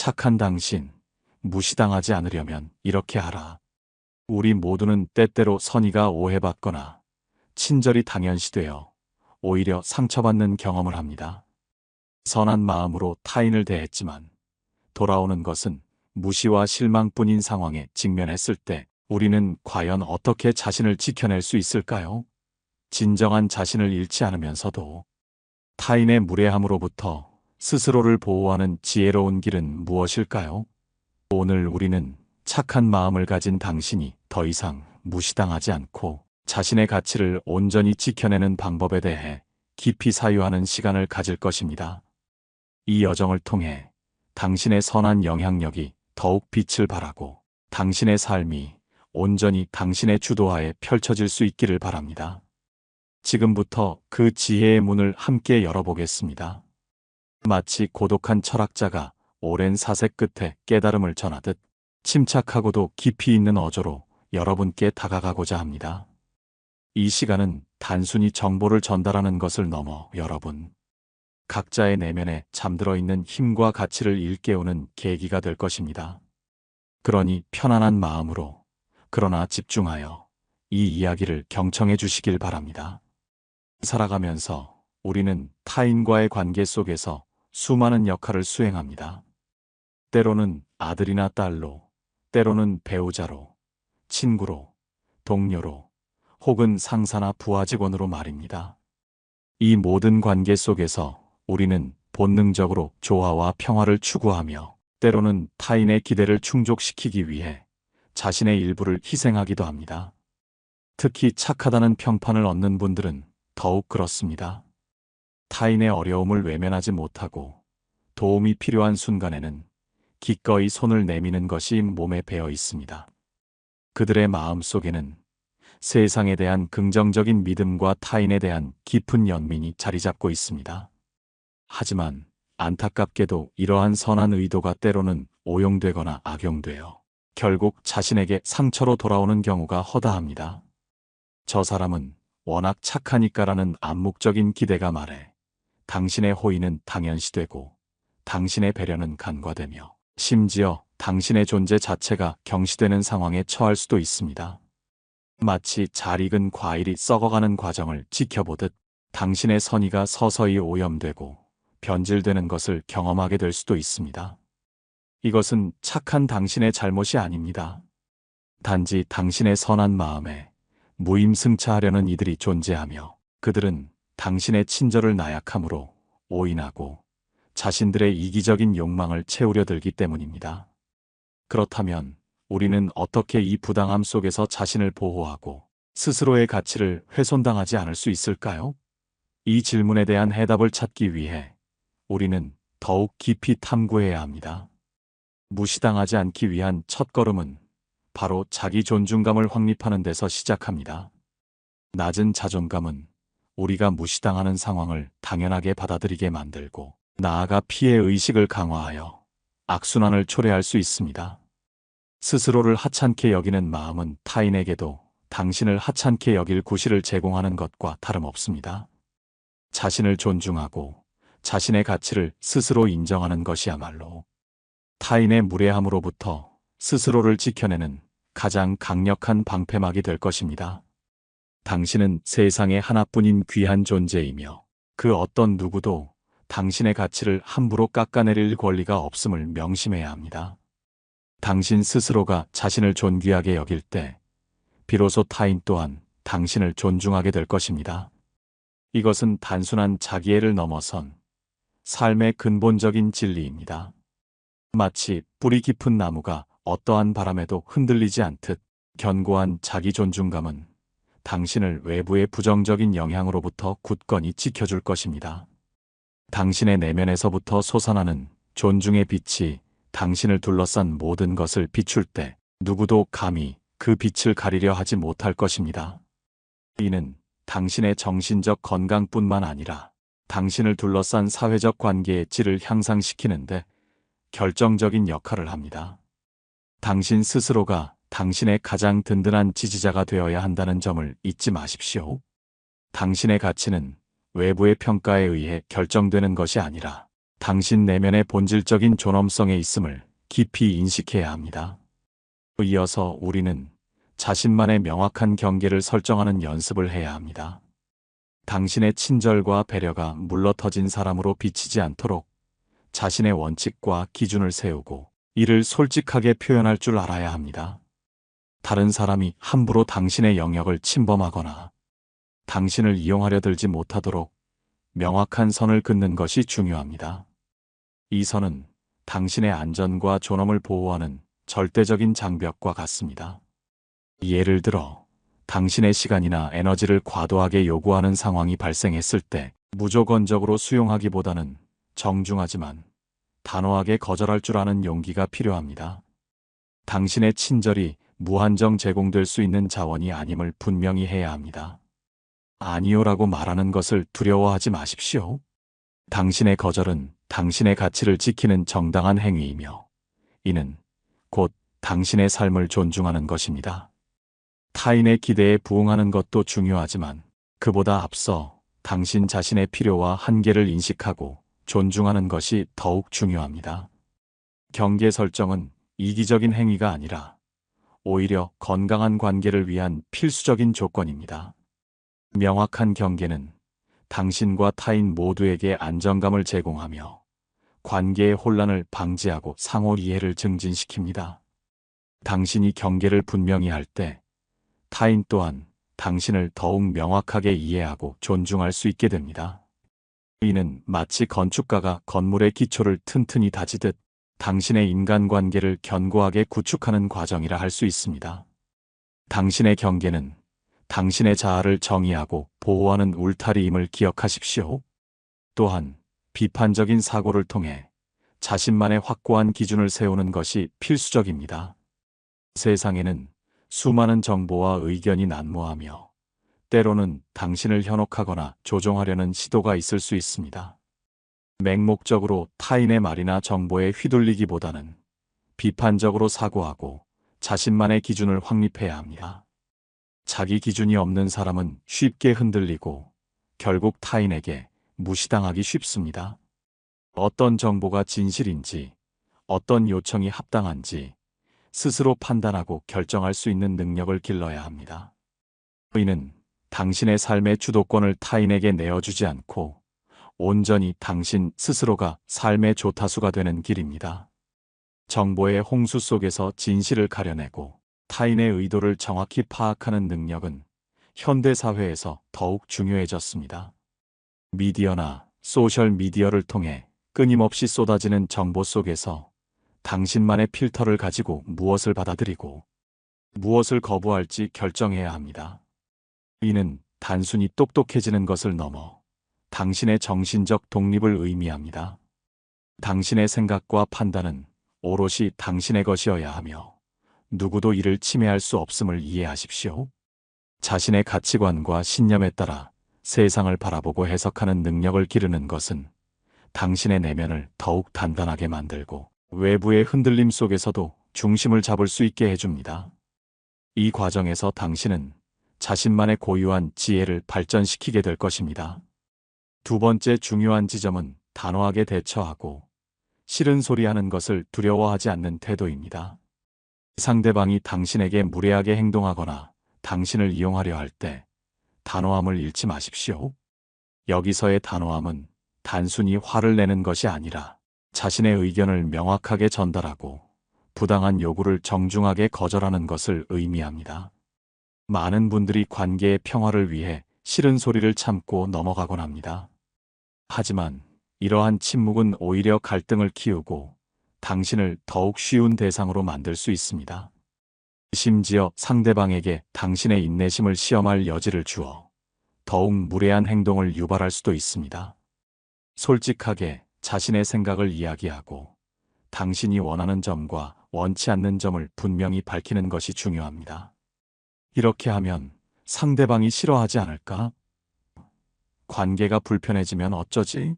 착한 당신, 무시당하지 않으려면 이렇게 하라. 우리 모두는 때때로 선의가 오해받거나 친절이 당연시되어 오히려 상처받는 경험을 합니다. 선한 마음으로 타인을 대했지만 돌아오는 것은 무시와 실망뿐인 상황에 직면했을 때 우리는 과연 어떻게 자신을 지켜낼 수 있을까요? 진정한 자신을 잃지 않으면서도 타인의 무례함으로부터 스스로를 보호하는 지혜로운 길은 무엇일까요? 오늘 우리는 착한 마음을 가진 당신이 더 이상 무시당하지 않고 자신의 가치를 온전히 지켜내는 방법에 대해 깊이 사유하는 시간을 가질 것입니다. 이 여정을 통해 당신의 선한 영향력이 더욱 빛을 발하고 당신의 삶이 온전히 당신의 주도하에 펼쳐질 수 있기를 바랍니다. 지금부터 그 지혜의 문을 함께 열어보겠습니다. 마치 고독한 철학자가 오랜 사색 끝에 깨달음을 전하듯 침착하고도 깊이 있는 어조로 여러분께 다가가고자 합니다. 이 시간은 단순히 정보를 전달하는 것을 넘어 여러분, 각자의 내면에 잠들어 있는 힘과 가치를 일깨우는 계기가 될 것입니다. 그러니 편안한 마음으로, 그러나 집중하여 이 이야기를 경청해 주시길 바랍니다. 살아가면서 우리는 타인과의 관계 속에서 수많은 역할을 수행합니다. 때로는 아들이나 딸로, 때로는 배우자로, 친구로, 동료로, 혹은 상사나 부하 직원으로 말입니다. 이 모든 관계 속에서 우리는 본능적으로 조화와 평화를 추구하며 때로는 타인의 기대를 충족시키기 위해 자신의 일부를 희생하기도 합니다. 특히 착하다는 평판을 얻는 분들은 더욱 그렇습니다. 타인의 어려움을 외면하지 못하고 도움이 필요한 순간에는 기꺼이 손을 내미는 것이 몸에 배어 있습니다. 그들의 마음 속에는 세상에 대한 긍정적인 믿음과 타인에 대한 깊은 연민이 자리 잡고 있습니다. 하지만 안타깝게도 이러한 선한 의도가 때로는 오용되거나 악용되어 결국 자신에게 상처로 돌아오는 경우가 허다합니다. 저 사람은 워낙 착하니까라는 암묵적인 기대가 말해 당신의 호의는 당연시되고 당신의 배려는 간과되며 심지어 당신의 존재 자체가 경시되는 상황에 처할 수도 있습니다. 마치 잘 익은 과일이 썩어가는 과정을 지켜보듯 당신의 선의가 서서히 오염되고 변질되는 것을 경험하게 될 수도 있습니다. 이것은 착한 당신의 잘못이 아닙니다. 단지 당신의 선한 마음에 무임승차하려는 이들이 존재하며 그들은 당신의 친절을 나약함으로 오인하고 자신들의 이기적인 욕망을 채우려 들기 때문입니다. 그렇다면 우리는 어떻게 이 부당함 속에서 자신을 보호하고 스스로의 가치를 훼손당하지 않을 수 있을까요? 이 질문에 대한 해답을 찾기 위해 우리는 더욱 깊이 탐구해야 합니다. 무시당하지 않기 위한 첫걸음은 바로 자기 존중감을 확립하는 데서 시작합니다. 낮은 자존감은 우리가 무시당하는 상황을 당연하게 받아들이게 만들고 나아가 피해 의식을 강화하여 악순환을 초래할 수 있습니다. 스스로를 하찮게 여기는 마음은 타인에게도 당신을 하찮게 여길 구실을 제공하는 것과 다름없습니다. 자신을 존중하고 자신의 가치를 스스로 인정하는 것이야말로 타인의 무례함으로부터 스스로를 지켜내는 가장 강력한 방패막이 될 것입니다. 당신은 세상에 하나뿐인 귀한 존재이며 그 어떤 누구도 당신의 가치를 함부로 깎아내릴 권리가 없음을 명심해야 합니다. 당신 스스로가 자신을 존귀하게 여길 때 비로소 타인 또한 당신을 존중하게 될 것입니다. 이것은 단순한 자기애를 넘어선 삶의 근본적인 진리입니다. 마치 뿌리 깊은 나무가 어떠한 바람에도 흔들리지 않듯 견고한 자기 존중감은 당신을 외부의 부정적인 영향으로부터 굳건히 지켜줄 것입니다. 당신의 내면에서부터 솟아나는 존중의 빛이 당신을 둘러싼 모든 것을 비출 때 누구도 감히 그 빛을 가리려 하지 못할 것입니다. 이는 당신의 정신적 건강뿐만 아니라 당신을 둘러싼 사회적 관계의 질을 향상시키는데 결정적인 역할을 합니다. 당신 스스로가 당신의 가장 든든한 지지자가 되어야 한다는 점을 잊지 마십시오. 당신의 가치는 외부의 평가에 의해 결정되는 것이 아니라 당신 내면의 본질적인 존엄성에 있음을 깊이 인식해야 합니다. 이어서 우리는 자신만의 명확한 경계를 설정하는 연습을 해야 합니다. 당신의 친절과 배려가 물러터진 사람으로 비치지 않도록 자신의 원칙과 기준을 세우고 이를 솔직하게 표현할 줄 알아야 합니다. 다른 사람이 함부로 당신의 영역을 침범하거나 당신을 이용하려 들지 못하도록 명확한 선을 긋는 것이 중요합니다. 이 선은 당신의 안전과 존엄을 보호하는 절대적인 장벽과 같습니다. 예를 들어, 당신의 시간이나 에너지를 과도하게 요구하는 상황이 발생했을 때 무조건적으로 수용하기보다는 정중하지만 단호하게 거절할 줄 아는 용기가 필요합니다. 당신의 친절이 무한정 제공될 수 있는 자원이 아님을 분명히 해야 합니다. 아니요라고 말하는 것을 두려워하지 마십시오. 당신의 거절은 당신의 가치를 지키는 정당한 행위이며 이는 곧 당신의 삶을 존중하는 것입니다. 타인의 기대에 부응하는 것도 중요하지만 그보다 앞서 당신 자신의 필요와 한계를 인식하고 존중하는 것이 더욱 중요합니다. 경계 설정은 이기적인 행위가 아니라 오히려 건강한 관계를 위한 필수적인 조건입니다. 명확한 경계는 당신과 타인 모두에게 안정감을 제공하며 관계의 혼란을 방지하고 상호 이해를 증진시킵니다. 당신이 경계를 분명히 할 때 타인 또한 당신을 더욱 명확하게 이해하고 존중할 수 있게 됩니다. 이는 마치 건축가가 건물의 기초를 튼튼히 다지듯 당신의 인간관계를 견고하게 구축하는 과정이라 할 수 있습니다. 당신의 경계는 당신의 자아를 정의하고 보호하는 울타리임을 기억하십시오. 또한 비판적인 사고를 통해 자신만의 확고한 기준을 세우는 것이 필수적입니다. 세상에는 수많은 정보와 의견이 난무하며 때로는 당신을 현혹하거나 조종하려는 시도가 있을 수 있습니다. 맹목적으로 타인의 말이나 정보에 휘둘리기보다는 비판적으로 사고하고 자신만의 기준을 확립해야 합니다. 자기 기준이 없는 사람은 쉽게 흔들리고 결국 타인에게 무시당하기 쉽습니다. 어떤 정보가 진실인지, 어떤 요청이 합당한지 스스로 판단하고 결정할 수 있는 능력을 길러야 합니다. 이는 당신의 삶의 주도권을 타인에게 내어주지 않고 온전히 당신 스스로가 삶의 조타수가 되는 길입니다. 정보의 홍수 속에서 진실을 가려내고 타인의 의도를 정확히 파악하는 능력은 현대 사회에서 더욱 중요해졌습니다. 미디어나 소셜미디어를 통해 끊임없이 쏟아지는 정보 속에서 당신만의 필터를 가지고 무엇을 받아들이고 무엇을 거부할지 결정해야 합니다. 이는 단순히 똑똑해지는 것을 넘어 당신의 정신적 독립을 의미합니다. 당신의 생각과 판단은 오롯이 당신의 것이어야 하며 누구도 이를 침해할 수 없음을 이해하십시오. 자신의 가치관과 신념에 따라 세상을 바라보고 해석하는 능력을 기르는 것은 당신의 내면을 더욱 단단하게 만들고 외부의 흔들림 속에서도 중심을 잡을 수 있게 해줍니다. 이 과정에서 당신은 자신만의 고유한 지혜를 발전시키게 될 것입니다. 두 번째 중요한 지점은 단호하게 대처하고 싫은 소리 하는 것을 두려워하지 않는 태도입니다. 상대방이 당신에게 무례하게 행동하거나 당신을 이용하려 할 때 단호함을 잃지 마십시오. 여기서의 단호함은 단순히 화를 내는 것이 아니라 자신의 의견을 명확하게 전달하고 부당한 요구를 정중하게 거절하는 것을 의미합니다. 많은 분들이 관계의 평화를 위해 싫은 소리를 참고 넘어가곤 합니다. 하지만 이러한 침묵은 오히려 갈등을 키우고 당신을 더욱 쉬운 대상으로 만들 수 있습니다. 심지어 상대방에게 당신의 인내심을 시험할 여지를 주어 더욱 무례한 행동을 유발할 수도 있습니다. 솔직하게 자신의 생각을 이야기하고 당신이 원하는 점과 원치 않는 점을 분명히 밝히는 것이 중요합니다. 이렇게 하면 상대방이 싫어하지 않을까? 관계가 불편해지면 어쩌지?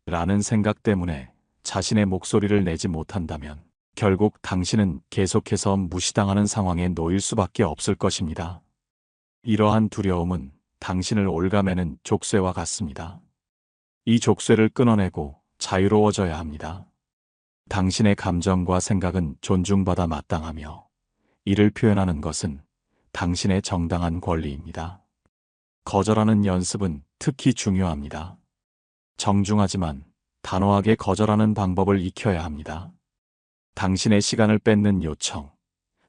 라는 생각 때문에 자신의 목소리를 내지 못한다면 결국 당신은 계속해서 무시당하는 상황에 놓일 수밖에 없을 것입니다. 이러한 두려움은 당신을 올가매는 족쇄와 같습니다. 이 족쇄를 끊어내고 자유로워져야 합니다. 당신의 감정과 생각은 존중받아 마땅하며 이를 표현하는 것은 당신의 정당한 권리입니다. 거절하는 연습은 특히 중요합니다. 정중하지만 단호하게 거절하는 방법을 익혀야 합니다. 당신의 시간을 뺏는 요청,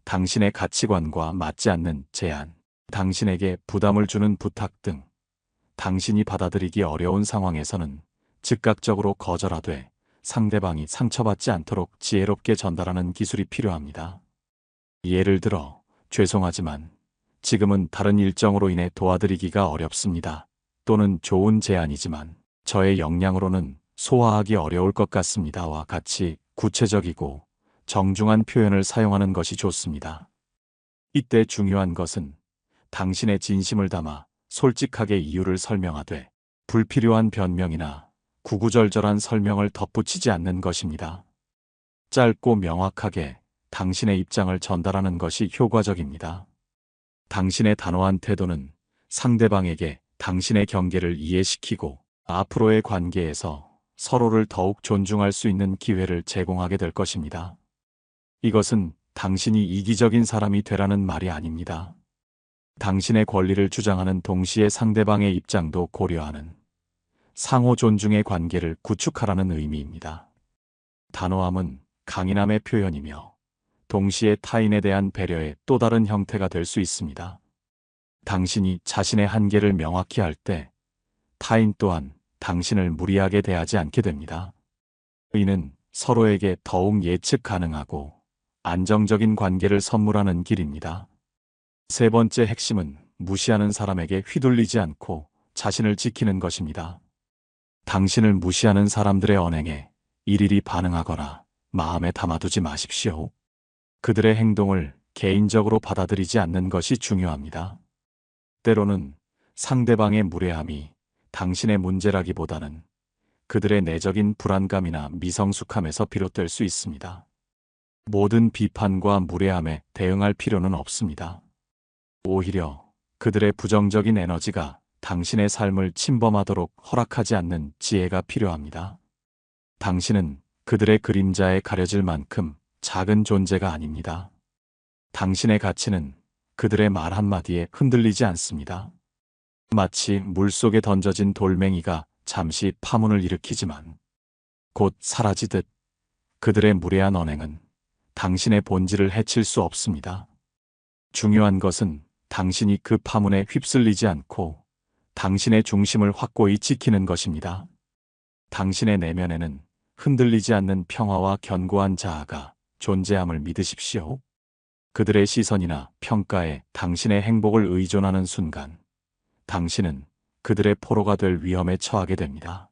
당신의 가치관과 맞지 않는 제안, 당신에게 부담을 주는 부탁 등 당신이 받아들이기 어려운 상황에서는 즉각적으로 거절하되 상대방이 상처받지 않도록 지혜롭게 전달하는 기술이 필요합니다. 예를 들어, 죄송하지만 지금은 다른 일정으로 인해 도와드리기가 어렵습니다. 또는 좋은 제안이지만 저의 역량으로는 소화하기 어려울 것 같습니다와 같이 구체적이고 정중한 표현을 사용하는 것이 좋습니다. 이때 중요한 것은 당신의 진심을 담아 솔직하게 이유를 설명하되 불필요한 변명이나 구구절절한 설명을 덧붙이지 않는 것입니다. 짧고 명확하게 당신의 입장을 전달하는 것이 효과적입니다. 당신의 단호한 태도는 상대방에게 당신의 경계를 이해시키고 앞으로의 관계에서 서로를 더욱 존중할 수 있는 기회를 제공하게 될 것입니다. 이것은 당신이 이기적인 사람이 되라는 말이 아닙니다. 당신의 권리를 주장하는 동시에 상대방의 입장도 고려하는 상호 존중의 관계를 구축하라는 의미입니다. 단호함은 강인함의 표현이며 동시에 타인에 대한 배려의 또 다른 형태가 될 수 있습니다. 당신이 자신의 한계를 명확히 할 때 타인 또한 당신을 무리하게 대하지 않게 됩니다. 이는 서로에게 더욱 예측 가능하고 안정적인 관계를 선물하는 길입니다. 세 번째 핵심은 무시하는 사람에게 휘둘리지 않고 자신을 지키는 것입니다. 당신을 무시하는 사람들의 언행에 일일이 반응하거나 마음에 담아두지 마십시오. 그들의 행동을 개인적으로 받아들이지 않는 것이 중요합니다. 때로는 상대방의 무례함이 당신의 문제라기보다는 그들의 내적인 불안감이나 미성숙함에서 비롯될 수 있습니다. 모든 비판과 무례함에 대응할 필요는 없습니다. 오히려 그들의 부정적인 에너지가 당신의 삶을 침범하도록 허락하지 않는 지혜가 필요합니다. 당신은 그들의 그림자에 가려질 만큼 작은 존재가 아닙니다. 당신의 가치는 그들의 말 한마디에 흔들리지 않습니다. 마치 물속에 던져진 돌멩이가 잠시 파문을 일으키지만 곧 사라지듯 그들의 무례한 언행은 당신의 본질을 해칠 수 없습니다. 중요한 것은 당신이 그 파문에 휩쓸리지 않고 당신의 중심을 확고히 지키는 것입니다. 당신의 내면에는 흔들리지 않는 평화와 견고한 자아가 존재함을 믿으십시오. 그들의 시선이나 평가에 당신의 행복을 의존하는 순간, 당신은 그들의 포로가 될 위험에 처하게 됩니다.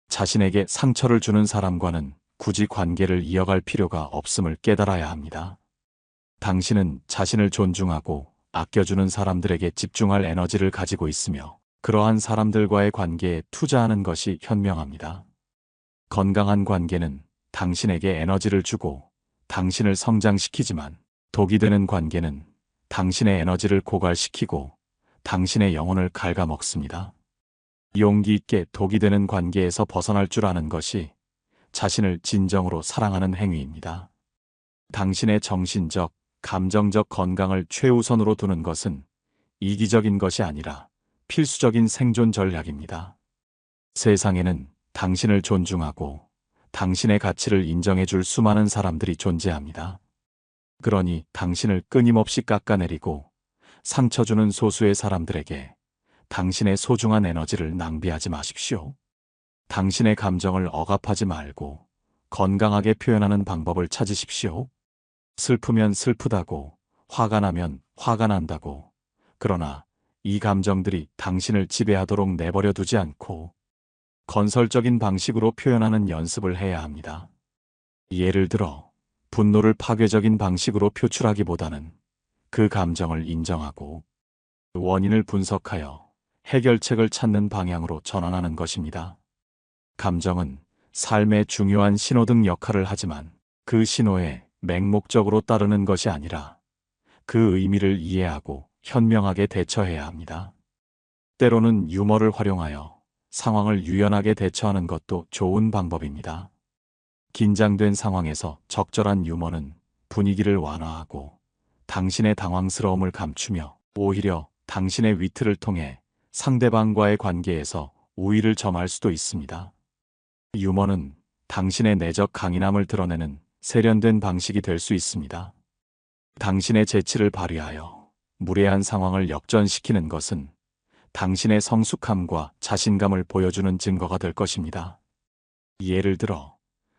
자신에게 상처를 주는 사람과는 굳이 관계를 이어갈 필요가 없음을 깨달아야 합니다. 당신은 자신을 존중하고 아껴주는 사람들에게 집중할 에너지를 가지고 있으며 그러한 사람들과의 관계에 투자하는 것이 현명합니다. 건강한 관계는 당신에게 에너지를 주고 당신을 성장시키지만 독이 되는 관계는 당신의 에너지를 고갈시키고 당신의 영혼을 갉아먹습니다. 용기 있게 독이 되는 관계에서 벗어날 줄 아는 것이 자신을 진정으로 사랑하는 행위입니다. 당신의 정신적, 감정적 건강을 최우선으로 두는 것은 이기적인 것이 아니라 필수적인 생존 전략입니다. 세상에는 당신을 존중하고 당신의 가치를 인정해줄 수많은 사람들이 존재합니다. 그러니 당신을 끊임없이 깎아내리고 상처 주는 소수의 사람들에게 당신의 소중한 에너지를 낭비하지 마십시오. 당신의 감정을 억압하지 말고 건강하게 표현하는 방법을 찾으십시오. 슬프면 슬프다고, 화가 나면 화가 난다고. 그러나 이 감정들이 당신을 지배하도록 내버려 두지 않고 건설적인 방식으로 표현하는 연습을 해야 합니다. 예를 들어, 분노를 파괴적인 방식으로 표출하기보다는 그 감정을 인정하고 원인을 분석하여 해결책을 찾는 방향으로 전환하는 것입니다. 감정은 삶의 중요한 신호등 역할을 하지만 그 신호에 맹목적으로 따르는 것이 아니라 그 의미를 이해하고 현명하게 대처해야 합니다. 때로는 유머를 활용하여 상황을 유연하게 대처하는 것도 좋은 방법입니다. 긴장된 상황에서 적절한 유머는 분위기를 완화하고 당신의 당황스러움을 감추며 오히려 당신의 위트를 통해 상대방과의 관계에서 우위를 점할 수도 있습니다. 유머는 당신의 내적 강인함을 드러내는 세련된 방식이 될 수 있습니다. 당신의 재치를 발휘하여 무례한 상황을 역전시키는 것은 당신의 성숙함과 자신감을 보여주는 증거가 될 것입니다. 예를 들어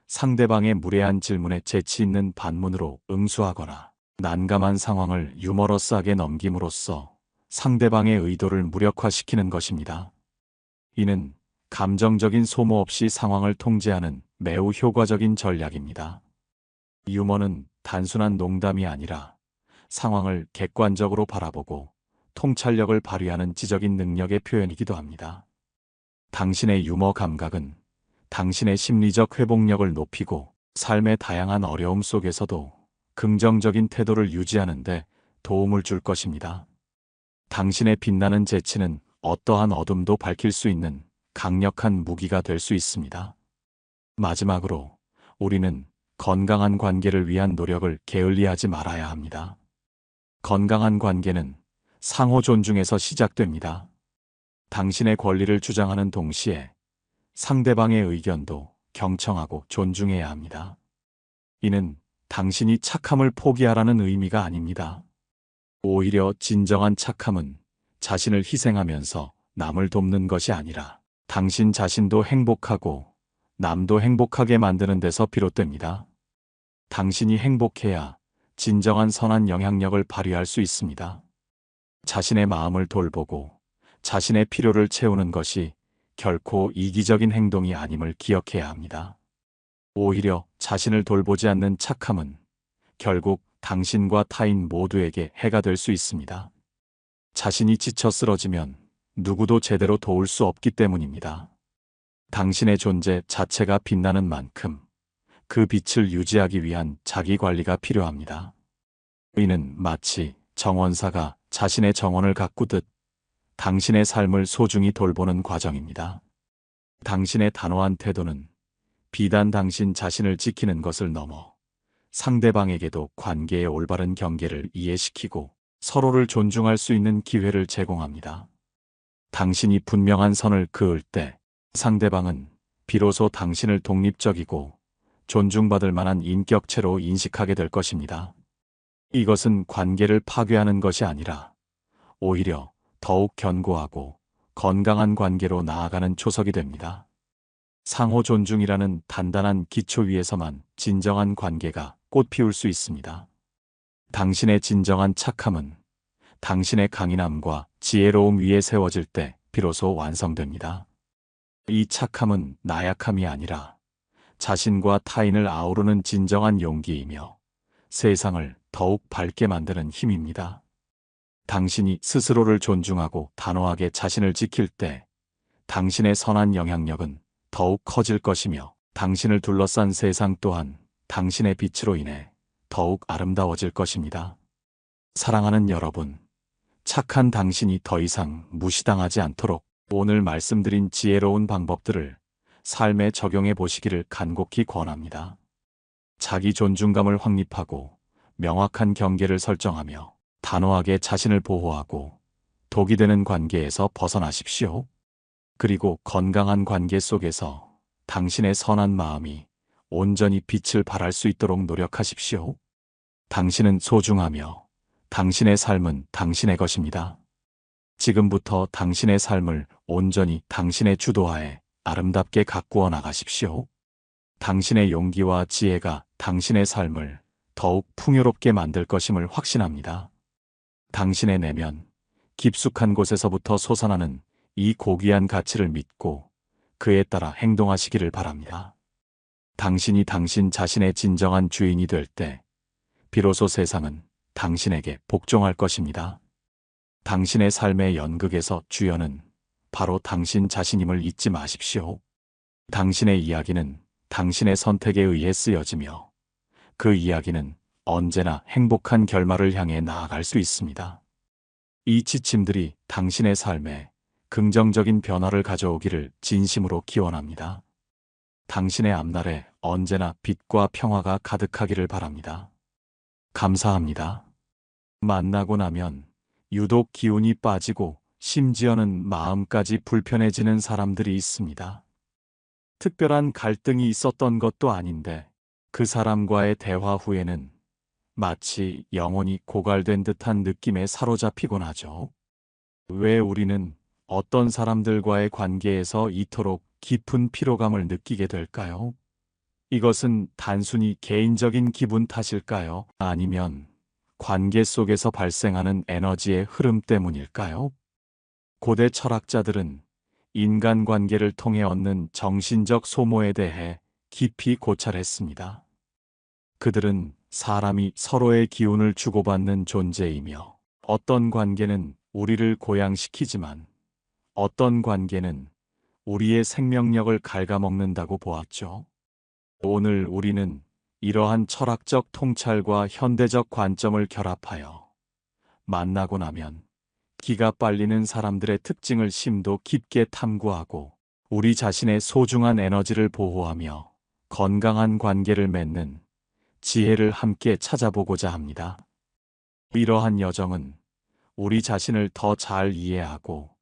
상대방의 무례한 질문에 재치 있는 반문으로 응수하거나 난감한 상황을 유머러스하게 넘김으로써 상대방의 의도를 무력화시키는 것입니다. 이는 감정적인 소모 없이 상황을 통제하는 매우 효과적인 전략입니다. 유머는 단순한 농담이 아니라 상황을 객관적으로 바라보고 통찰력을 발휘하는 지적인 능력의 표현이기도 합니다. 당신의 유머 감각은 당신의 심리적 회복력을 높이고 삶의 다양한 어려움 속에서도 긍정적인 태도를 유지하는 데 도움을 줄 것입니다. 당신의 빛나는 재치는 어떠한 어둠도 밝힐 수 있는 강력한 무기가 될 수 있습니다. 마지막으로 우리는 건강한 관계를 위한 노력을 게을리하지 말아야 합니다. 건강한 관계는 상호 존중에서 시작됩니다. 당신의 권리를 주장하는 동시에 상대방의 의견도 경청하고 존중해야 합니다. 이는 당신이 착함을 포기하라는 의미가 아닙니다. 오히려 진정한 착함은 자신을 희생하면서 남을 돕는 것이 아니라 당신 자신도 행복하고 남도 행복하게 만드는 데서 비롯됩니다. 당신이 행복해야 진정한 선한 영향력을 발휘할 수 있습니다. 자신의 마음을 돌보고 자신의 필요를 채우는 것이 결코 이기적인 행동이 아님을 기억해야 합니다. 오히려 자신을 돌보지 않는 착함은 결국 당신과 타인 모두에게 해가 될 수 있습니다. 자신이 지쳐 쓰러지면 누구도 제대로 도울 수 없기 때문입니다. 당신의 존재 자체가 빛나는 만큼 그 빛을 유지하기 위한 자기 관리가 필요합니다. 이는 마치 정원사가 자신의 정원을 가꾸듯 당신의 삶을 소중히 돌보는 과정입니다. 당신의 단호한 태도는 비단 당신 자신을 지키는 것을 넘어 상대방에게도 관계의 올바른 경계를 이해시키고 서로를 존중할 수 있는 기회를 제공합니다. 당신이 분명한 선을 그을 때 상대방은 비로소 당신을 독립적이고 존중받을 만한 인격체로 인식하게 될 것입니다. 이것은 관계를 파괴하는 것이 아니라 오히려 더욱 견고하고 건강한 관계로 나아가는 초석이 됩니다. 상호 존중이라는 단단한 기초 위에서만 진정한 관계가 꽃피울 수 있습니다. 당신의 진정한 착함은 당신의 강인함과 지혜로움 위에 세워질 때 비로소 완성됩니다. 이 착함은 나약함이 아니라 자신과 타인을 아우르는 진정한 용기이며 세상을 더욱 밝게 만드는 힘입니다. 당신이 스스로를 존중하고 단호하게 자신을 지킬 때 당신의 선한 영향력은 더욱 커질 것이며 당신을 둘러싼 세상 또한 당신의 빛으로 인해 더욱 아름다워질 것입니다. 사랑하는 여러분, 착한 당신이 더 이상 무시당하지 않도록 오늘 말씀드린 지혜로운 방법들을 삶에 적용해 보시기를 간곡히 권합니다. 자기 존중감을 확립하고 명확한 경계를 설정하며 단호하게 자신을 보호하고 독이 되는 관계에서 벗어나십시오. 그리고 건강한 관계 속에서 당신의 선한 마음이 온전히 빛을 발할 수 있도록 노력하십시오. 당신은 소중하며 당신의 삶은 당신의 것입니다. 지금부터 당신의 삶을 온전히 당신의 주도하에 아름답게 가꾸어 나가십시오. 당신의 용기와 지혜가 당신의 삶을 더욱 풍요롭게 만들 것임을 확신합니다. 당신의 내면, 깊숙한 곳에서부터 솟아나는 이 고귀한 가치를 믿고 그에 따라 행동하시기를 바랍니다. 당신이 당신 자신의 진정한 주인이 될 때 비로소 세상은 당신에게 복종할 것입니다. 당신의 삶의 연극에서 주연은 바로 당신 자신임을 잊지 마십시오. 당신의 이야기는 당신의 선택에 의해 쓰여지며 그 이야기는 언제나 행복한 결말을 향해 나아갈 수 있습니다. 이 지침들이 당신의 삶에 긍정적인 변화를 가져오기를 진심으로 기원합니다. 당신의 앞날에 언제나 빛과 평화가 가득하기를 바랍니다. 감사합니다. 만나고 나면 유독 기운이 빠지고 심지어는 마음까지 불편해지는 사람들이 있습니다. 특별한 갈등이 있었던 것도 아닌데 그 사람과의 대화 후에는 마치 영혼이 고갈된 듯한 느낌에 사로잡히곤 하죠. 왜 우리는 어떤 사람들과의 관계에서 이토록 깊은 피로감을 느끼게 될까요? 이것은 단순히 개인적인 기분 탓일까요? 아니면 관계 속에서 발생하는 에너지의 흐름 때문일까요? 고대 철학자들은 인간관계를 통해 얻는 정신적 소모에 대해 깊이 고찰했습니다. 그들은 사람이 서로의 기운을 주고받는 존재이며 어떤 관계는 우리를 고양시키지만 어떤 관계는 우리의 생명력을 갉아먹는다고 보았죠. 오늘 우리는 이러한 철학적 통찰과 현대적 관점을 결합하여 만나고 나면 기가 빨리는 사람들의 특징을 심도 깊게 탐구하고 우리 자신의 소중한 에너지를 보호하며 건강한 관계를 맺는 지혜를 함께 찾아보고자 합니다. 이러한 여정은 우리 자신을 더 잘 이해하고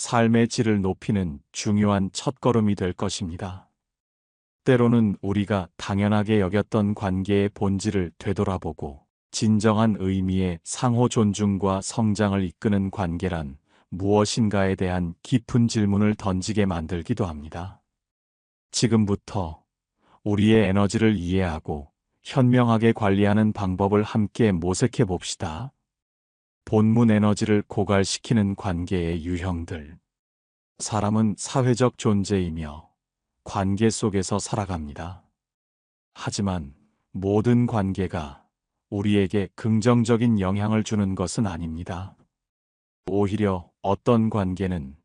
삶의 질을 높이는 중요한 첫걸음이 될 것입니다. 때로는 우리가 당연하게 여겼던 관계의 본질을 되돌아보고 진정한 의미의 상호 존중과 성장을 이끄는 관계란 무엇인가에 대한 깊은 질문을 던지게 만들기도 합니다. 지금부터 우리의 에너지를 이해하고 현명하게 관리하는 방법을 함께 모색해 봅시다. 본문 에너지를 고갈시키는 관계의 유형들. 사람은 사회적 존재이며 관계 속에서 살아갑니다. 하지만 모든 관계가 우리에게 긍정적인 영향을 주는 것은 아닙니다. 오히려 어떤 관계는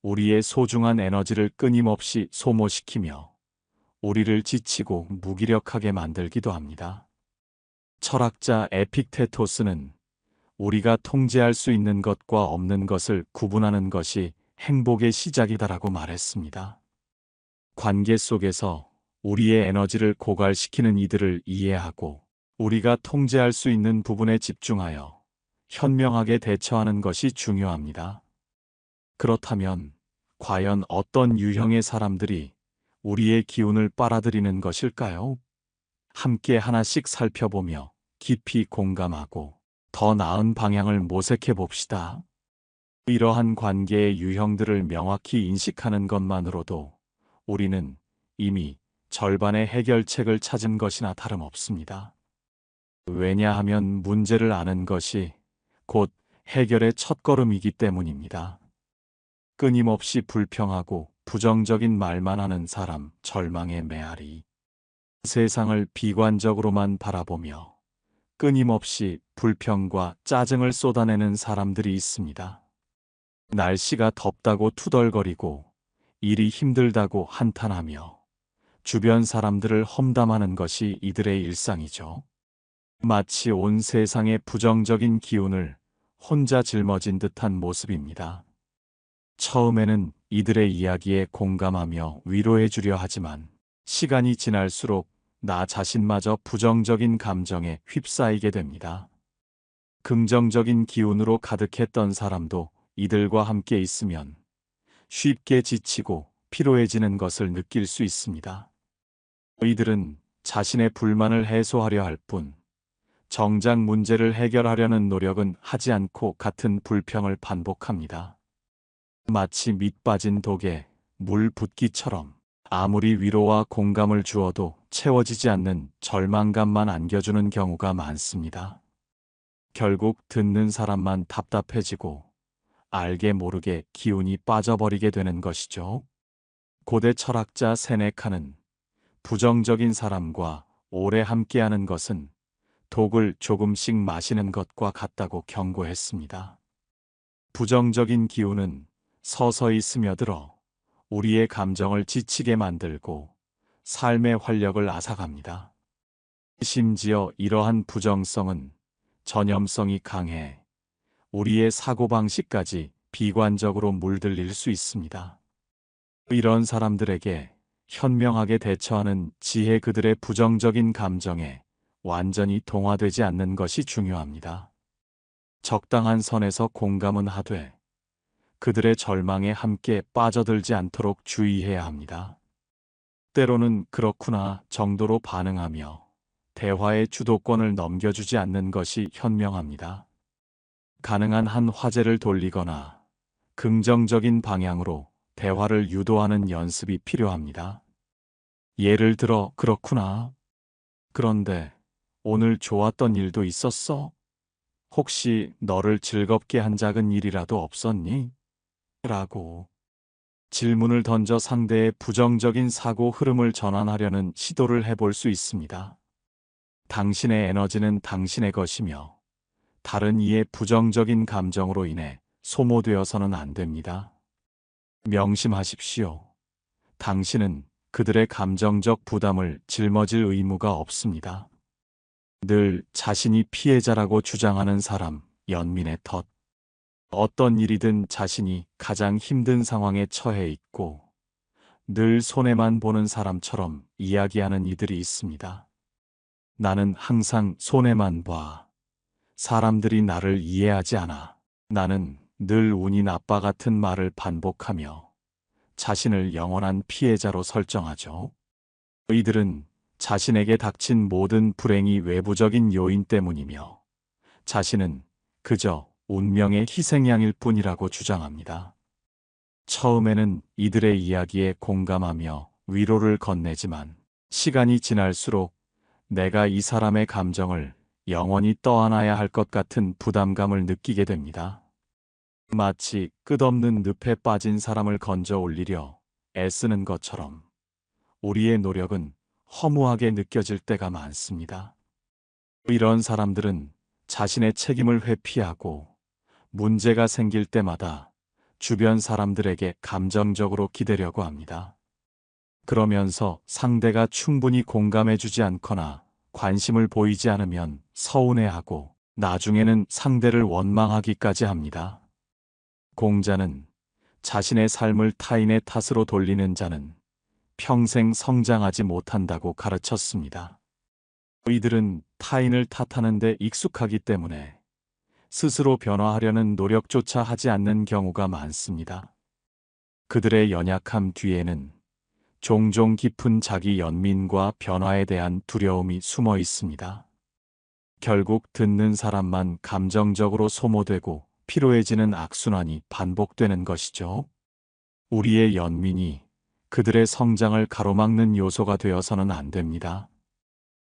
우리의 소중한 에너지를 끊임없이 소모시키며 우리를 지치고 무기력하게 만들기도 합니다. 철학자 에픽테토스는 우리가 통제할 수 있는 것과 없는 것을 구분하는 것이 행복의 시작이다라고 말했습니다. 관계 속에서 우리의 에너지를 고갈시키는 이들을 이해하고 우리가 통제할 수 있는 부분에 집중하여 현명하게 대처하는 것이 중요합니다. 그렇다면 과연 어떤 유형의 사람들이 우리의 기운을 빨아들이는 것일까요? 함께 하나씩 살펴보며 깊이 공감하고 더 나은 방향을 모색해 봅시다. 이러한 관계의 유형들을 명확히 인식하는 것만으로도 우리는 이미 절반의 해결책을 찾은 것이나 다름없습니다. 왜냐하면 문제를 아는 것이 곧 해결의 첫걸음이기 때문입니다. 끊임없이 불평하고 부정적인 말만 하는 사람, 절망의 메아리. 세상을 비관적으로만 바라보며 끊임없이 불평과 짜증을 쏟아내는 사람들이 있습니다. 날씨가 덥다고 투덜거리고 일이 힘들다고 한탄하며 주변 사람들을 험담하는 것이 이들의 일상이죠. 마치 온 세상의 부정적인 기운을 혼자 짊어진 듯한 모습입니다. 처음에는 이들의 이야기에 공감하며 위로해 주려 하지만 시간이 지날수록 나 자신마저 부정적인 감정에 휩싸이게 됩니다. 긍정적인 기운으로 가득했던 사람도 이들과 함께 있으면 쉽게 지치고 피로해지는 것을 느낄 수 있습니다. 이들은 자신의 불만을 해소하려 할 뿐, 정작 문제를 해결하려는 노력은 하지 않고 같은 불평을 반복합니다. 마치 밑 빠진 독에 물 붓기처럼 아무리 위로와 공감을 주어도 채워지지 않는 절망감만 안겨주는 경우가 많습니다. 결국 듣는 사람만 답답해지고 알게 모르게 기운이 빠져버리게 되는 것이죠. 고대 철학자 세네카는 부정적인 사람과 오래 함께하는 것은 독을 조금씩 마시는 것과 같다고 경고했습니다. 부정적인 기운은 서서히 스며들어 우리의 감정을 지치게 만들고 삶의 활력을 앗아갑니다. 심지어 이러한 부정성은 전염성이 강해 우리의 사고방식까지 비관적으로 물들릴 수 있습니다. 이런 사람들에게 현명하게 대처하는 지혜, 그들의 부정적인 감정에 완전히 동화되지 않는 것이 중요합니다. 적당한 선에서 공감은 하되 그들의 절망에 함께 빠져들지 않도록 주의해야 합니다. 때로는 그렇구나 정도로 반응하며 대화의 주도권을 넘겨주지 않는 것이 현명합니다. 가능한 한 화제를 돌리거나 긍정적인 방향으로 대화를 유도하는 연습이 필요합니다. 예를 들어, 그렇구나. 그런데 오늘 좋았던 일도 있었어? 혹시 너를 즐겁게 한 작은 일이라도 없었니? 라고 질문을 던져 상대의 부정적인 사고 흐름을 전환하려는 시도를 해볼 수 있습니다. 당신의 에너지는 당신의 것이며 다른 이의 부정적인 감정으로 인해 소모되어서는 안 됩니다. 명심하십시오. 당신은 그들의 감정적 부담을 짊어질 의무가 없습니다. 늘 자신이 피해자라고 주장하는 사람, 연민의 덫. 어떤 일이든 자신이 가장 힘든 상황에 처해 있고 늘 손해만 보는 사람처럼 이야기하는 이들이 있습니다. 나는 항상 손해만 봐. 사람들이 나를 이해하지 않아. 나는 늘 운이 나빠 같은 말을 반복하며 자신을 영원한 피해자로 설정하죠. 이들은 자신에게 닥친 모든 불행이 외부적인 요인 때문이며 자신은 그저 운명의 희생양일 뿐이라고 주장합니다. 처음에는 이들의 이야기에 공감하며 위로를 건네지만 시간이 지날수록 내가 이 사람의 감정을 영원히 떠안아야 할 것 같은 부담감을 느끼게 됩니다. 마치 끝없는 늪에 빠진 사람을 건져 올리려 애쓰는 것처럼 우리의 노력은 허무하게 느껴질 때가 많습니다. 이런 사람들은 자신의 책임을 회피하고 문제가 생길 때마다 주변 사람들에게 감정적으로 기대려고 합니다. 그러면서 상대가 충분히 공감해주지 않거나 관심을 보이지 않으면 서운해하고 나중에는 상대를 원망하기까지 합니다. 공자는 자신의 삶을 타인의 탓으로 돌리는 자는 평생 성장하지 못한다고 가르쳤습니다. 이들은 타인을 탓하는 데 익숙하기 때문에 스스로 변화하려는 노력조차 하지 않는 경우가 많습니다. 그들의 연약함 뒤에는 종종 깊은 자기 연민과 변화에 대한 두려움이 숨어 있습니다. 결국 듣는 사람만 감정적으로 소모되고 피로해지는 악순환이 반복되는 것이죠. 우리의 연민이 그들의 성장을 가로막는 요소가 되어서는 안 됩니다.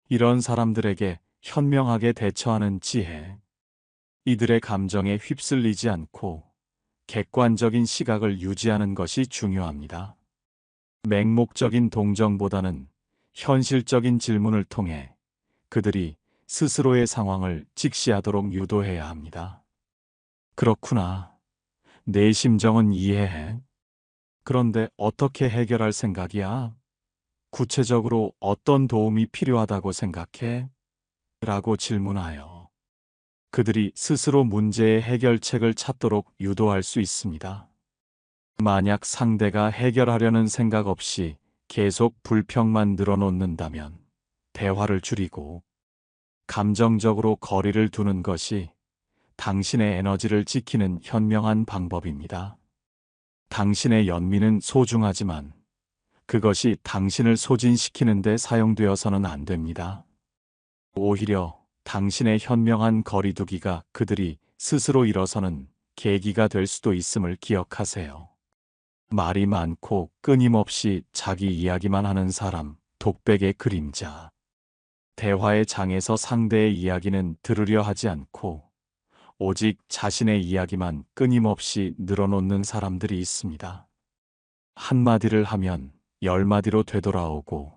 이런 사람들에게 현명하게 대처하는 지혜. 이들의 감정에 휩쓸리지 않고 객관적인 시각을 유지하는 것이 중요합니다. 맹목적인 동정보다는 현실적인 질문을 통해 그들이 스스로의 상황을 직시하도록 유도해야 합니다. 그렇구나. 내 심정은 이해해. 그런데 어떻게 해결할 생각이야? 구체적으로 어떤 도움이 필요하다고 생각해? 라고 질문하여 그들이 스스로 문제의 해결책을 찾도록 유도할 수 있습니다. 만약 상대가 해결하려는 생각 없이 계속 불평만 늘어놓는다면 대화를 줄이고 감정적으로 거리를 두는 것이 당신의 에너지를 지키는 현명한 방법입니다. 당신의 연민은 소중하지만 그것이 당신을 소진시키는 데 사용되어서는 안 됩니다. 오히려 당신의 현명한 거리두기가 그들이 스스로 일어서는 계기가 될 수도 있음을 기억하세요. 말이 많고 끊임없이 자기 이야기만 하는 사람, 독백의 그림자. 대화의 장에서 상대의 이야기는 들으려 하지 않고 오직 자신의 이야기만 끊임없이 늘어놓는 사람들이 있습니다. 한마디를 하면 10마디로 되돌아오고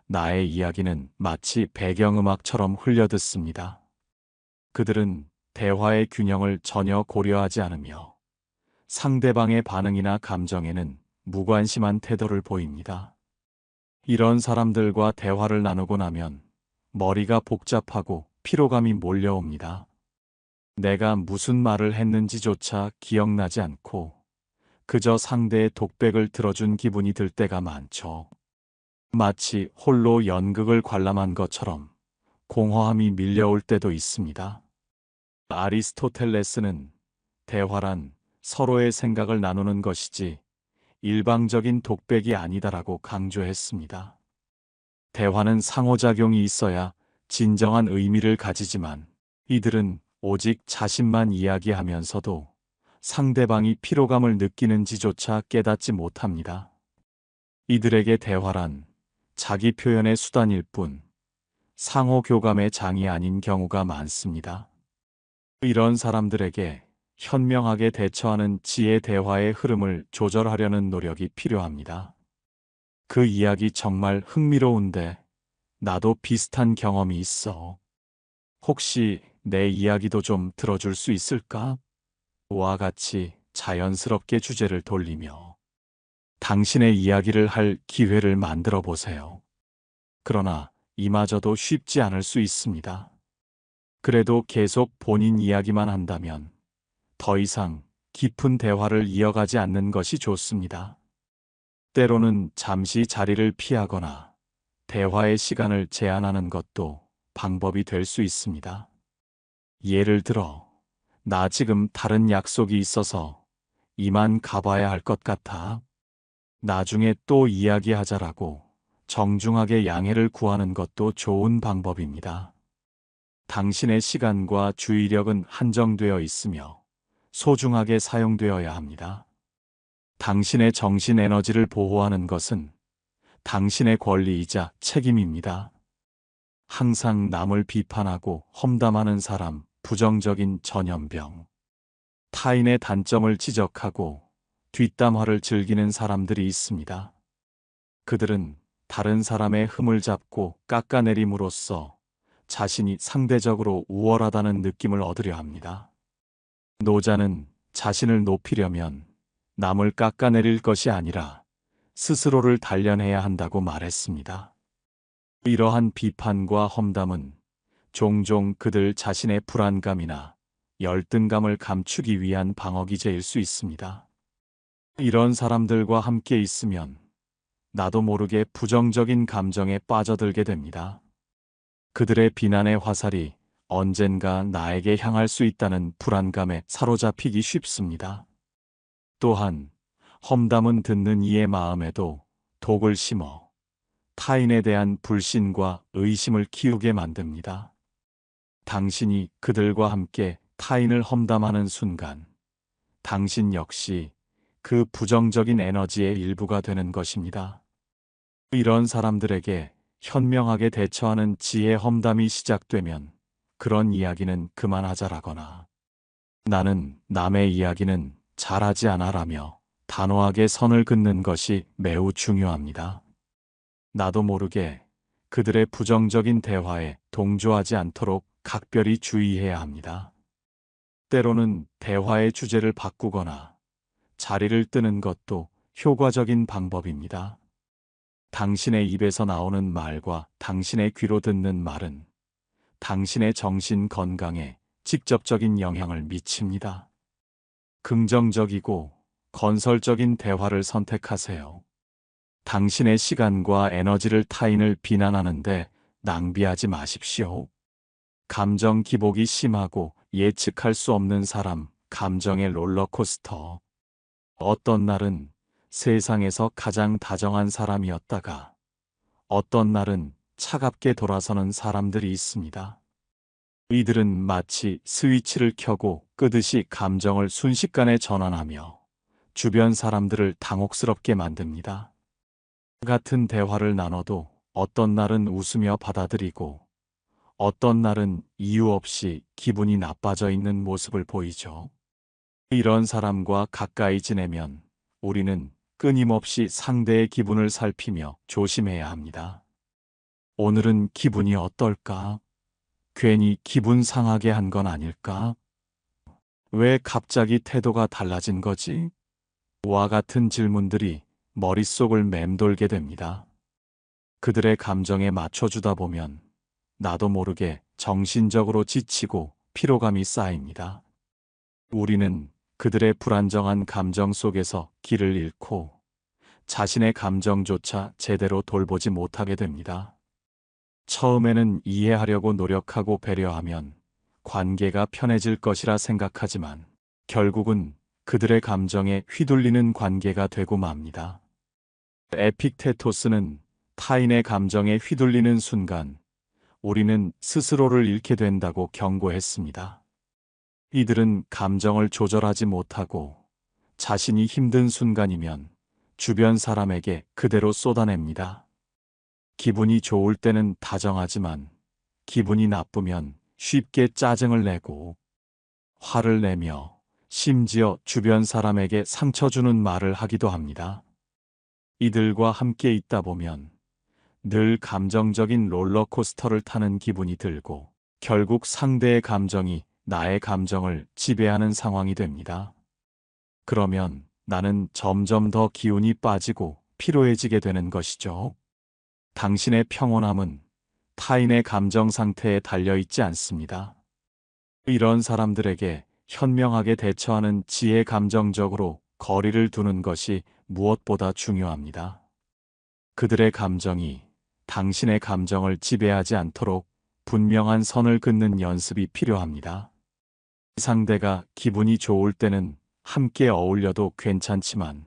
나의 이야기는 마치 배경음악처럼 흘려듣습니다. 그들은 대화의 균형을 전혀 고려하지 않으며 상대방의 반응이나 감정에는 무관심한 태도를 보입니다. 이런 사람들과 대화를 나누고 나면 머리가 복잡하고 피로감이 몰려옵니다. 내가 무슨 말을 했는지조차 기억나지 않고 그저 상대의 독백을 들어준 기분이 들 때가 많죠. 마치 홀로 연극을 관람한 것처럼 공허함이 밀려올 때도 있습니다. 아리스토텔레스는 대화란 서로의 생각을 나누는 것이지 일방적인 독백이 아니다라고 강조했습니다. 대화는 상호작용이 있어야 진정한 의미를 가지지만 이들은 오직 자신만 이야기하면서도 상대방이 피로감을 느끼는지조차 깨닫지 못합니다. 이들에게 대화란 자기 표현의 수단일 뿐 상호 교감의 장이 아닌 경우가 많습니다. 이런 사람들에게 현명하게 대처하는 지혜 대화의 흐름을 조절하려는 노력이 필요합니다. 그 이야기 정말 흥미로운데 나도 비슷한 경험이 있어. 혹시 내 이야기도 좀 들어줄 수 있을까? 와 같이 자연스럽게 주제를 돌리며 당신의 이야기를 할 기회를 만들어 보세요. 그러나 이마저도 쉽지 않을 수 있습니다. 그래도 계속 본인 이야기만 한다면 더 이상 깊은 대화를 이어가지 않는 것이 좋습니다. 때로는 잠시 자리를 피하거나 대화의 시간을 제한하는 것도 방법이 될 수 있습니다. 예를 들어, 나 지금 다른 약속이 있어서 이만 가봐야 할 것 같아. 나중에 또 이야기하자라고 정중하게 양해를 구하는 것도 좋은 방법입니다. 당신의 시간과 주의력은 한정되어 있으며 소중하게 사용되어야 합니다. 당신의 정신 에너지를 보호하는 것은 당신의 권리이자 책임입니다. 항상 남을 비판하고 험담하는 사람, 부정적인 전염병. 타인의 단점을 지적하고 뒷담화를 즐기는 사람들이 있습니다. 그들은 다른 사람의 흠을 잡고 깎아내림으로써 자신이 상대적으로 우월하다는 느낌을 얻으려 합니다. 노자는 자신을 높이려면 남을 깎아내릴 것이 아니라 스스로를 단련해야 한다고 말했습니다. 이러한 비판과 험담은 종종 그들 자신의 불안감이나 열등감을 감추기 위한 방어기제일 수 있습니다. 이런 사람들과 함께 있으면 나도 모르게 부정적인 감정에 빠져들게 됩니다. 그들의 비난의 화살이 언젠가 나에게 향할 수 있다는 불안감에 사로잡히기 쉽습니다. 또한 험담은 듣는 이의 마음에도 독을 심어 타인에 대한 불신과 의심을 키우게 만듭니다. 당신이 그들과 함께 타인을 험담하는 순간, 당신 역시 그 부정적인 에너지의 일부가 되는 것입니다. 이런 사람들에게 현명하게 대처하는 지혜 험담이 시작되면 그런 이야기는 그만하자라거나 나는 남의 이야기는 잘하지 않아라며 단호하게 선을 긋는 것이 매우 중요합니다. 나도 모르게 그들의 부정적인 대화에 동조하지 않도록 각별히 주의해야 합니다. 때로는 대화의 주제를 바꾸거나 자리를 뜨는 것도 효과적인 방법입니다. 당신의 입에서 나오는 말과 당신의 귀로 듣는 말은 당신의 정신 건강에 직접적인 영향을 미칩니다. 긍정적이고 건설적인 대화를 선택하세요. 당신의 시간과 에너지를 타인을 비난하는데 낭비하지 마십시오. 감정 기복이 심하고 예측할 수 없는 사람, 감정의 롤러코스터. 어떤 날은 세상에서 가장 다정한 사람이었다가 어떤 날은 차갑게 돌아서는 사람들이 있습니다. 이들은 마치 스위치를 켜고 끄듯이 감정을 순식간에 전환하며 주변 사람들을 당혹스럽게 만듭니다. 같은 대화를 나눠도 어떤 날은 웃으며 받아들이고 어떤 날은 이유 없이 기분이 나빠져 있는 모습을 보이죠. 이런 사람과 가까이 지내면 우리는 끊임없이 상대의 기분을 살피며 조심해야 합니다. 오늘은 기분이 어떨까? 괜히 기분 상하게 한 건 아닐까? 왜 갑자기 태도가 달라진 거지? 와 같은 질문들이 머릿속을 맴돌게 됩니다. 그들의 감정에 맞춰주다 보면 나도 모르게 정신적으로 지치고 피로감이 쌓입니다. 우리는 그들의 불안정한 감정 속에서 길을 잃고 자신의 감정조차 제대로 돌보지 못하게 됩니다. 처음에는 이해하려고 노력하고 배려하면 관계가 편해질 것이라 생각하지만 결국은 그들의 감정에 휘둘리는 관계가 되고 맙니다. 에픽테토스는 타인의 감정에 휘둘리는 순간 우리는 스스로를 잃게 된다고 경고했습니다. 이들은 감정을 조절하지 못하고 자신이 힘든 순간이면 주변 사람에게 그대로 쏟아냅니다. 기분이 좋을 때는 다정하지만 기분이 나쁘면 쉽게 짜증을 내고 화를 내며 심지어 주변 사람에게 상처 주는 말을 하기도 합니다. 이들과 함께 있다 보면 늘 감정적인 롤러코스터를 타는 기분이 들고 결국 상대의 감정이 나의 감정을 지배하는 상황이 됩니다. 그러면 나는 점점 더 기운이 빠지고 피로해지게 되는 것이죠. 당신의 평온함은 타인의 감정 상태에 달려있지 않습니다. 이런 사람들에게 현명하게 대처하는 지혜, 감정적으로 거리를 두는 것이 무엇보다 중요합니다. 그들의 감정이 당신의 감정을 지배하지 않도록 분명한 선을 긋는 연습이 필요합니다. 상대가 기분이 좋을 때는 함께 어울려도 괜찮지만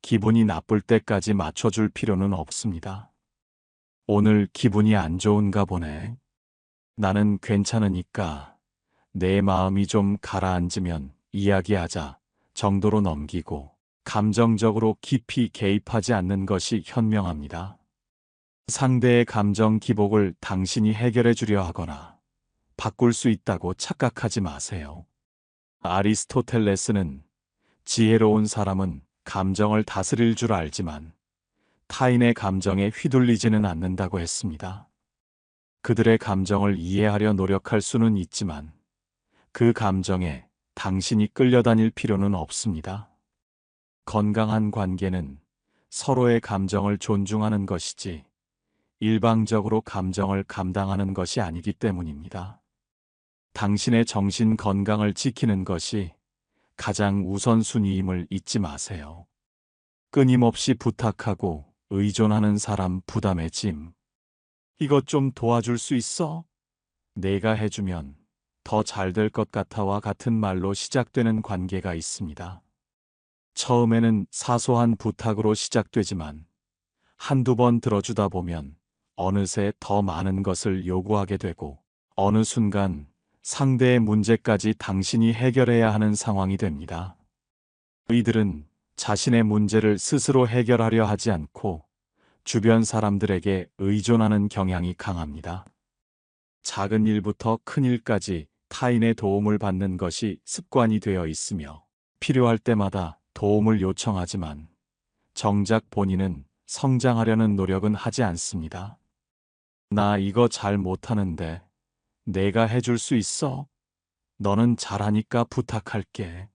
기분이 나쁠 때까지 맞춰줄 필요는 없습니다. 오늘 기분이 안 좋은가 보네. 나는 괜찮으니까 내 마음이 좀 가라앉으면 이야기하자 정도로 넘기고 감정적으로 깊이 개입하지 않는 것이 현명합니다. 상대의 감정 기복을 당신이 해결해 주려 하거나 바꿀 수 있다고 착각하지 마세요. 아리스토텔레스는 지혜로운 사람은 감정을 다스릴 줄 알지만 타인의 감정에 휘둘리지는 않는다고 했습니다. 그들의 감정을 이해하려 노력할 수는 있지만 그 감정에 당신이 끌려다닐 필요는 없습니다. 건강한 관계는 서로의 감정을 존중하는 것이지 일방적으로 감정을 감당하는 것이 아니기 때문입니다. 당신의 정신 건강을 지키는 것이 가장 우선순위임을 잊지 마세요. 끊임없이 부탁하고 의존하는 사람 부담의 짐. 이것 좀 도와줄 수 있어? 내가 해주면 더 잘 될 것 같아와 같은 말로 시작되는 관계가 있습니다. 처음에는 사소한 부탁으로 시작되지만 한두 번 들어주다 보면 어느새 더 많은 것을 요구하게 되고 어느 순간 상대의 문제까지 당신이 해결해야 하는 상황이 됩니다. 이들은 자신의 문제를 스스로 해결하려 하지 않고 주변 사람들에게 의존하는 경향이 강합니다. 작은 일부터 큰 일까지 타인의 도움을 받는 것이 습관이 되어 있으며 필요할 때마다 도움을 요청하지만 정작 본인은 성장하려는 노력은 하지 않습니다. 나 이거 잘 못하는데 내가 해줄 수 있어? 너는 잘하니까 부탁할게.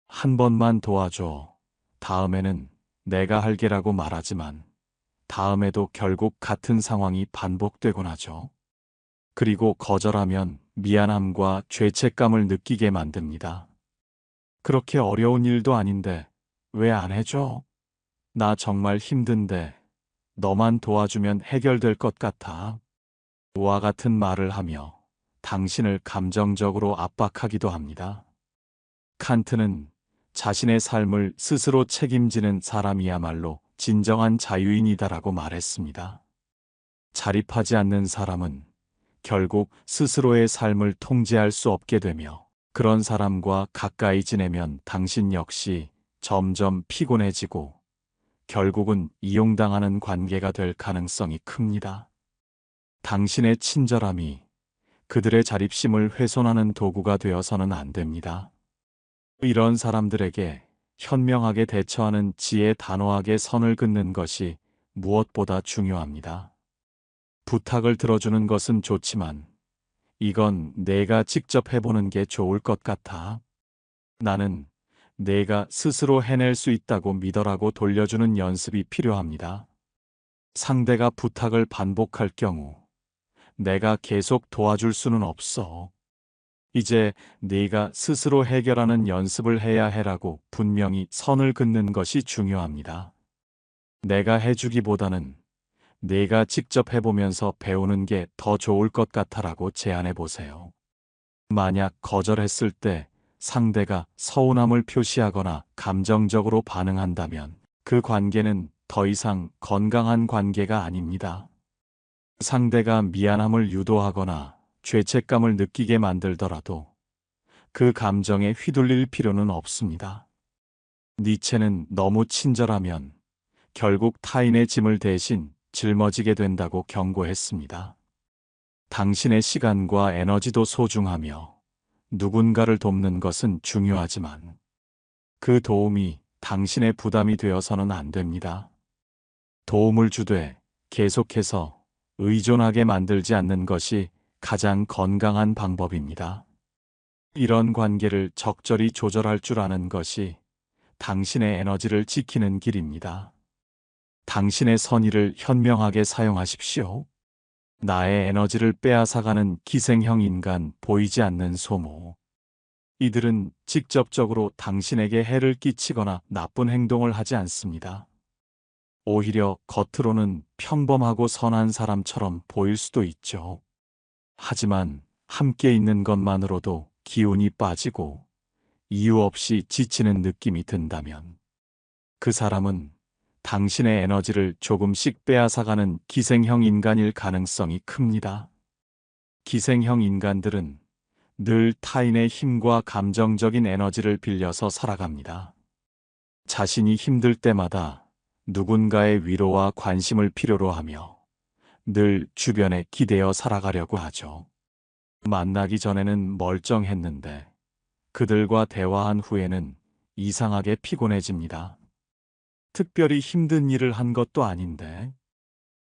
한 번만 도와줘. 다음에는 내가 할게라고 말하지만 다음에도 결국 같은 상황이 반복되곤 하죠. 그리고 거절하면 미안함과 죄책감을 느끼게 만듭니다. 그렇게 어려운 일도 아닌데 왜 안 해줘? 나 정말 힘든데 너만 도와주면 해결될 것 같아. 와 같은 말을 하며 당신을 감정적으로 압박하기도 합니다. 칸트는 자신의 삶을 스스로 책임지는 사람이야말로 진정한 자유인이다라고 말했습니다. 자립하지 않는 사람은 결국 스스로의 삶을 통제할 수 없게 되며 그런 사람과 가까이 지내면 당신 역시 점점 피곤해지고 결국은 이용당하는 관계가 될 가능성이 큽니다. 당신의 친절함이 그들의 자립심을 훼손하는 도구가 되어서는 안 됩니다. 이런 사람들에게 현명하게 대처하는 지혜, 단호하게 선을 긋는 것이 무엇보다 중요합니다. 부탁을 들어주는 것은 좋지만 이건 내가 직접 해보는 게 좋을 것 같아. 나는 내가 스스로 해낼 수 있다고 믿어라고 돌려주는 연습이 필요합니다. 상대가 부탁을 반복할 경우 내가 계속 도와줄 수는 없어. 이제 네가 스스로 해결하는 연습을 해야 해라고 분명히 선을 긋는 것이 중요합니다. 내가 해주기보다는 네가 직접 해보면서 배우는 게 더 좋을 것 같아라고 제안해 보세요. 만약 거절했을 때 상대가 서운함을 표시하거나 감정적으로 반응한다면 그 관계는 더 이상 건강한 관계가 아닙니다. 상대가 미안함을 유도하거나 죄책감을 느끼게 만들더라도 그 감정에 휘둘릴 필요는 없습니다. 니체는 너무 친절하면 결국 타인의 짐을 대신 짊어지게 된다고 경고했습니다. 당신의 시간과 에너지도 소중하며 누군가를 돕는 것은 중요하지만 그 도움이 당신의 부담이 되어서는 안 됩니다. 도움을 주되 계속해서 의존하게 만들지 않는 것이 가장 건강한 방법입니다. 이런 관계를 적절히 조절할 줄 아는 것이 당신의 에너지를 지키는 길입니다. 당신의 선의를 현명하게 사용하십시오. 나의 에너지를 빼앗아가는 기생형 인간, 보이지 않는 소모. 이들은 직접적으로 당신에게 해를 끼치거나 나쁜 행동을 하지 않습니다. 오히려 겉으로는 평범하고 선한 사람처럼 보일 수도 있죠. 하지만 함께 있는 것만으로도 기운이 빠지고 이유 없이 지치는 느낌이 든다면 그 사람은 당신의 에너지를 조금씩 빼앗아가는 기생형 인간일 가능성이 큽니다. 기생형 인간들은 늘 타인의 힘과 감정적인 에너지를 빌려서 살아갑니다. 자신이 힘들 때마다 누군가의 위로와 관심을 필요로 하며 늘 주변에 기대어 살아가려고 하죠. 만나기 전에는 멀쩡했는데 그들과 대화한 후에는 이상하게 피곤해집니다. 특별히 힘든 일을 한 것도 아닌데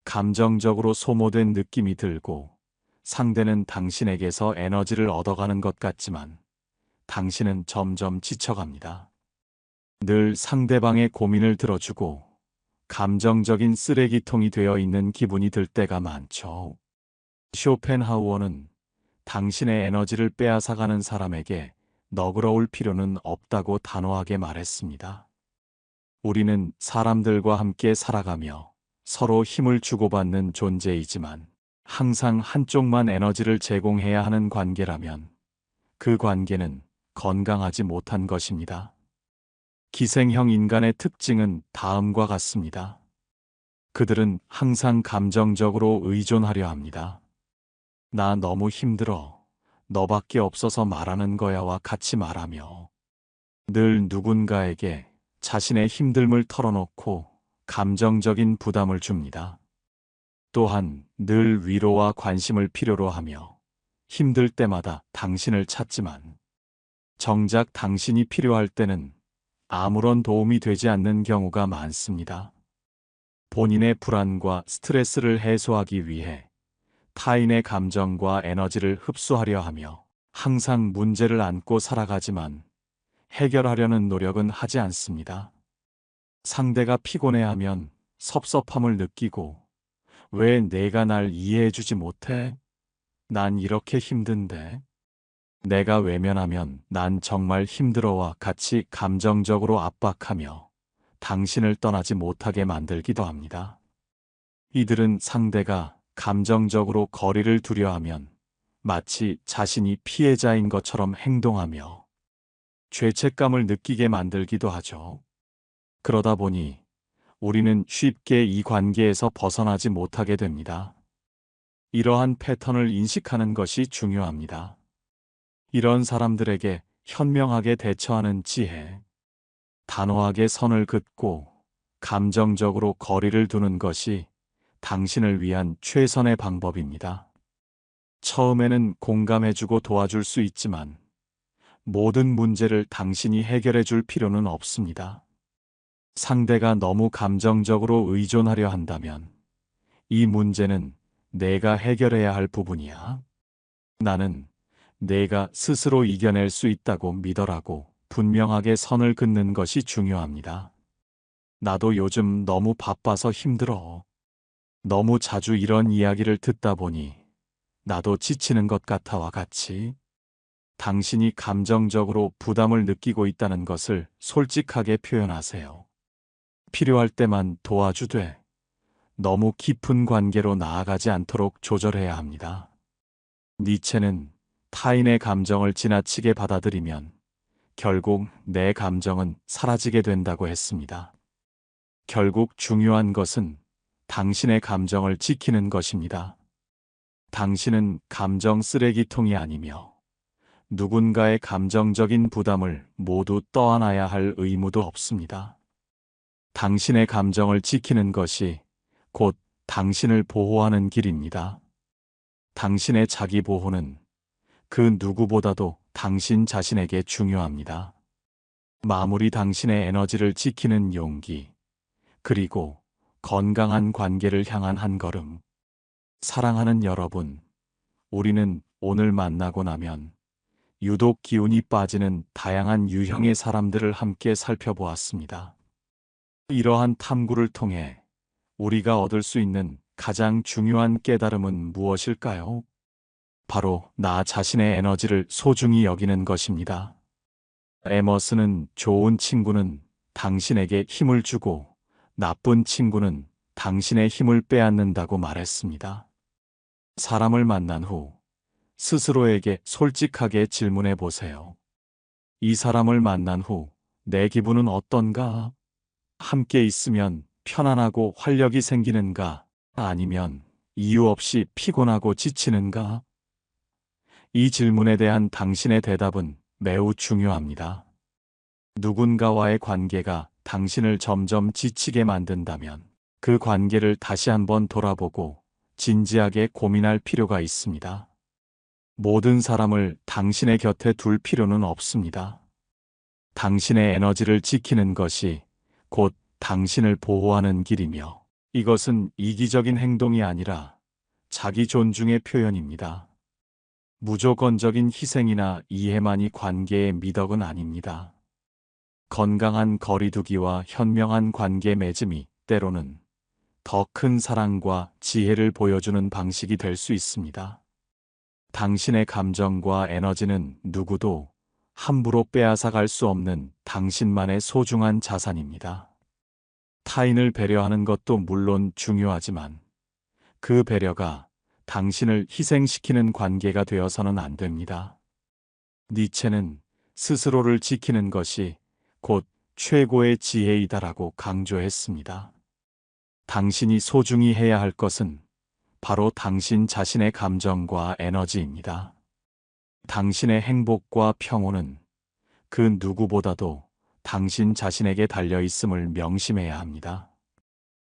감정적으로 소모된 느낌이 들고 상대는 당신에게서 에너지를 얻어가는 것 같지만 당신은 점점 지쳐갑니다. 늘 상대방의 고민을 들어주고 감정적인 쓰레기통이 되어 있는 기분이 들 때가 많죠. 쇼펜하우어는 당신의 에너지를 빼앗아가는 사람에게 너그러울 필요는 없다고 단호하게 말했습니다. 우리는 사람들과 함께 살아가며 서로 힘을 주고받는 존재이지만 항상 한쪽만 에너지를 제공해야 하는 관계라면 그 관계는 건강하지 못한 것입니다. 기생형 인간의 특징은 다음과 같습니다. 그들은 항상 감정적으로 의존하려 합니다. 나 너무 힘들어. 너밖에 없어서 말하는 거야와 같이 말하며 늘 누군가에게 자신의 힘듦을 털어놓고 감정적인 부담을 줍니다. 또한 늘 위로와 관심을 필요로 하며 힘들 때마다 당신을 찾지만 정작 당신이 필요할 때는 아무런 도움이 되지 않는 경우가 많습니다. 본인의 불안과 스트레스를 해소하기 위해 타인의 감정과 에너지를 흡수하려 하며 항상 문제를 안고 살아가지만 해결하려는 노력은 하지 않습니다. 상대가 피곤해하면 섭섭함을 느끼고 왜 내가 날 이해해주지 못해? 난 이렇게 힘든데. 내가 외면하면 난 정말 힘들어와 같이 감정적으로 압박하며 당신을 떠나지 못하게 만들기도 합니다. 이들은 상대가 감정적으로 거리를 두려하면 마치 자신이 피해자인 것처럼 행동하며 죄책감을 느끼게 만들기도 하죠. 그러다 보니 우리는 쉽게 이 관계에서 벗어나지 못하게 됩니다. 이러한 패턴을 인식하는 것이 중요합니다. 이런 사람들에게 현명하게 대처하는 지혜, 단호하게 선을 긋고 감정적으로 거리를 두는 것이 당신을 위한 최선의 방법입니다. 처음에는 공감해주고 도와줄 수 있지만 모든 문제를 당신이 해결해 줄 필요는 없습니다. 상대가 너무 감정적으로 의존하려 한다면 이 문제는 내가 해결해야 할 부분이야. 나는 내가 스스로 이겨낼 수 있다고 믿어라고 분명하게 선을 긋는 것이 중요합니다. 나도 요즘 너무 바빠서 힘들어. 너무 자주 이런 이야기를 듣다 보니 나도 지치는 것 같아와 같이 당신이 감정적으로 부담을 느끼고 있다는 것을 솔직하게 표현하세요. 필요할 때만 도와주되 너무 깊은 관계로 나아가지 않도록 조절해야 합니다. 니체는 타인의 감정을 지나치게 받아들이면 결국 내 감정은 사라지게 된다고 했습니다. 결국 중요한 것은 당신의 감정을 지키는 것입니다. 당신은 감정 쓰레기통이 아니며 누군가의 감정적인 부담을 모두 떠안아야 할 의무도 없습니다. 당신의 감정을 지키는 것이 곧 당신을 보호하는 길입니다. 당신의 자기 보호는 그 누구보다도 당신 자신에게 중요합니다. 마무리 당신의 에너지를 지키는 용기, 그리고 건강한 관계를 향한 한 걸음. 사랑하는 여러분, 우리는 오늘 만나고 나면 유독 기운이 빠지는 다양한 유형의 사람들을 함께 살펴보았습니다. 이러한 탐구를 통해 우리가 얻을 수 있는 가장 중요한 깨달음은 무엇일까요? 바로 나 자신의 에너지를 소중히 여기는 것입니다. 에머스는 좋은 친구는 당신에게 힘을 주고 나쁜 친구는 당신의 힘을 빼앗는다고 말했습니다. 사람을 만난 후 스스로에게 솔직하게 질문해 보세요. 이 사람을 만난 후 내 기분은 어떤가? 함께 있으면 편안하고 활력이 생기는가? 아니면 이유 없이 피곤하고 지치는가? 이 질문에 대한 당신의 대답은 매우 중요합니다. 누군가와의 관계가 당신을 점점 지치게 만든다면 그 관계를 다시 한번 돌아보고 진지하게 고민할 필요가 있습니다. 모든 사람을 당신의 곁에 둘 필요는 없습니다. 당신의 에너지를 지키는 것이 곧 당신을 보호하는 길이며 이것은 이기적인 행동이 아니라 자기 존중의 표현입니다. 무조건적인 희생이나 이해만이 관계의 미덕은 아닙니다. 건강한 거리두기와 현명한 관계 맺음이 때로는 더 큰 사랑과 지혜를 보여주는 방식이 될 수 있습니다. 당신의 감정과 에너지는 누구도 함부로 빼앗아 갈 수 없는 당신만의 소중한 자산입니다. 타인을 배려하는 것도 물론 중요하지만 그 배려가 당신을 희생시키는 관계가 되어서는 안 됩니다. 니체는 스스로를 지키는 것이 곧 최고의 지혜이다라고 강조했습니다. 당신이 소중히 해야 할 것은 바로 당신 자신의 감정과 에너지입니다. 당신의 행복과 평온은 그 누구보다도 당신 자신에게 달려 있음을 명심해야 합니다.